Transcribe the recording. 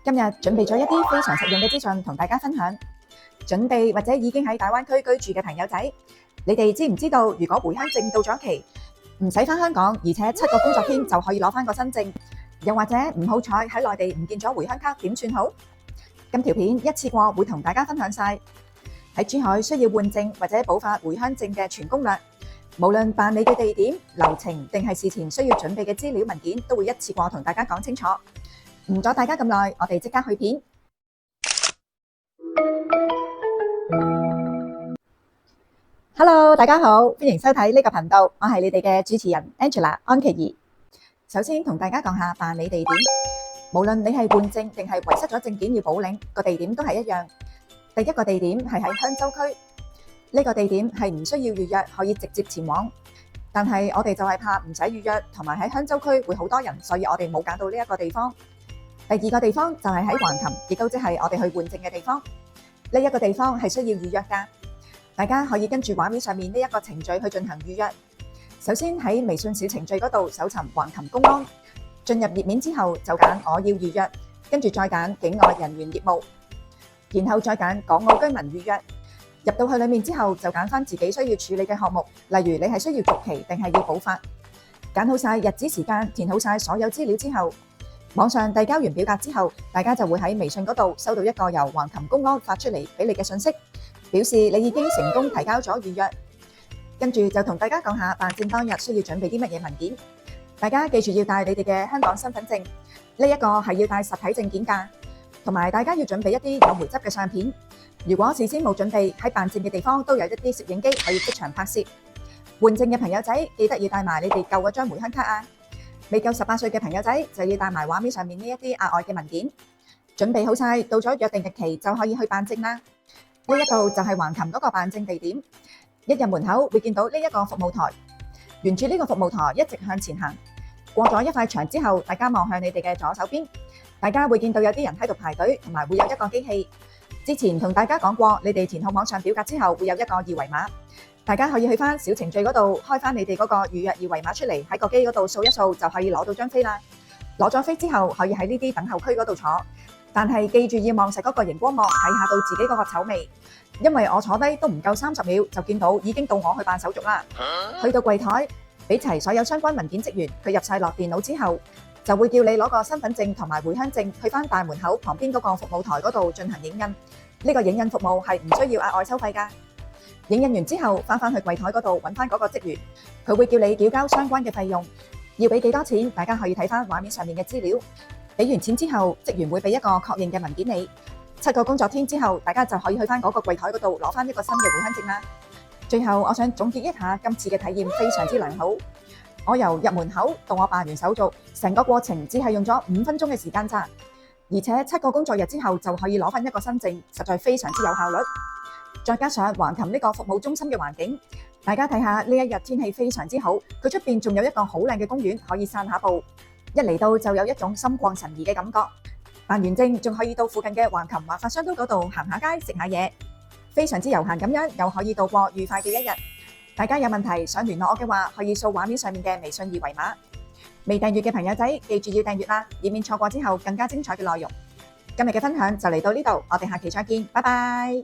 今日準備咗一啲非常實用嘅資訊同大家分享。準備或者已經喺大灣區居住嘅朋友仔，你哋知唔知道如果回鄉證到咗期，唔使返香港，而且7個工作天就可以攞返個新證？又或者唔好彩喺內地唔見咗回鄉卡點算好？今條片一次過會同大家分享晒喺珠海需要換證或者補發回鄉證嘅全攻略，無論辦理嘅地點、流程定係事前需要準備嘅資料文件，都會一次過同大家講清楚。唔阻大家咁耐，我哋即刻去片。Hello， 大家好，歡迎收睇呢個頻道，我係你哋嘅主持人 Angela 安琪兒。首先同大家講下辦理地點，無論你係換證定係遺失咗證件要補領，個地點都係一樣。第一個地點係喺香洲區，呢個地點係唔需要預約，可以直接前往。但係我哋就係怕唔使預約，同埋喺香洲區會好多人，所以我哋冇揀到呢一個地方。第二個地方就係喺橫琴，亦都即係我哋去換證嘅地方。呢一個地方係需要預約㗎，大家可以跟住畫面上面呢一個程序去進行預約。首先喺微信小程序嗰度搜尋橫琴公安，進入頁面之後就揀我要預約，跟住再揀境外人員業務，然後再揀港澳居民預約。入到去裡面之後就揀返自己需要處理嘅項目，例如你係需要續期定係要補發。揀好晒日子時間，填好晒所有資料之後，網上遞交完表格之後，大家就會喺微信嗰度收到一個由橫琴公安發出嚟俾你嘅信息，表示你已經成功提交咗預約。跟住就同大家講下辦證當日需要準備啲乜嘢文件。大家記住要帶你哋嘅香港身份證，呢一個係要帶實體證件㗎，同埋大家要準備一啲有回執嘅相片。如果事先冇準備，喺辦證嘅地方都有一啲攝影機可以即場拍攝。換證嘅朋友仔記得要帶埋你哋舊嗰張回鄉卡啊！未夠18歲嘅朋友仔就要帶埋畫面上面呢一啲額外嘅文件。準備好晒，到咗約定日期就可以去辦證啦。呢一度就係橫琴嗰個辦證地點。一入門口會見到呢一個服務台，沿住呢個服務台一直向前行，過咗一塊牆之後，大家望向你哋嘅左手邊，大家會見到有啲人喺度排隊，同埋會有一個機器。之前同大家講過，你哋填好網上表格之後會有一個二維碼，大家可以去翻小程序嗰度開翻你哋嗰個預約二維碼出嚟，喺個機嗰度掃一掃就可以攞到張飛啦。攞咗飛之後可以喺呢啲等候區嗰度坐，但係記住要望實嗰個熒光幕，睇下到自己嗰個籌未，因為我坐低都唔夠30秒就見到已經到我去辦手續啦。去到櫃台俾齊所有相關文件，職員佢入晒落電腦之後，就會叫你攞個身份證同埋回鄉證去翻大門口旁邊嗰個服務台嗰度進行影印。呢個影印服務係唔需要額外收費㗎。影印完之後翻去櫃台嗰度揾翻嗰個職員，佢會叫你繳交相關嘅費用，要俾幾多錢，大家可以睇翻畫面上面嘅資料。俾完錢之後，職員會俾一個確認嘅文件你。7個工作天之後，大家就可以去翻嗰個櫃台嗰度攞翻一個新嘅回鄉證啦。最後我想總結一下今次嘅體驗非常之良好。我由入門口到我辦完手續，成個過程只係用咗5分鐘嘅時間咋，而且7個工作日之後就可以攞翻一個新證，實在非常之有效率。再加上橫琴呢個服務中心嘅環境，大家睇下呢一日天氣非常之好，佢出邊仲有一個好靚嘅公園可以散下步，一嚟到就有一種心曠神怡嘅感覺。辦完證仲可以到附近嘅橫琴華發商都嗰度行下街食下嘢，非常之悠閒咁樣，又可以度過愉快嘅一日。大家有問題想聯絡我嘅話，可以掃畫面上面嘅微信二維碼。未訂閱嘅朋友仔記住要訂閱啦，以免錯過之後更加精彩嘅內容。今日嘅分享就嚟到呢度，我哋下期再見，拜拜。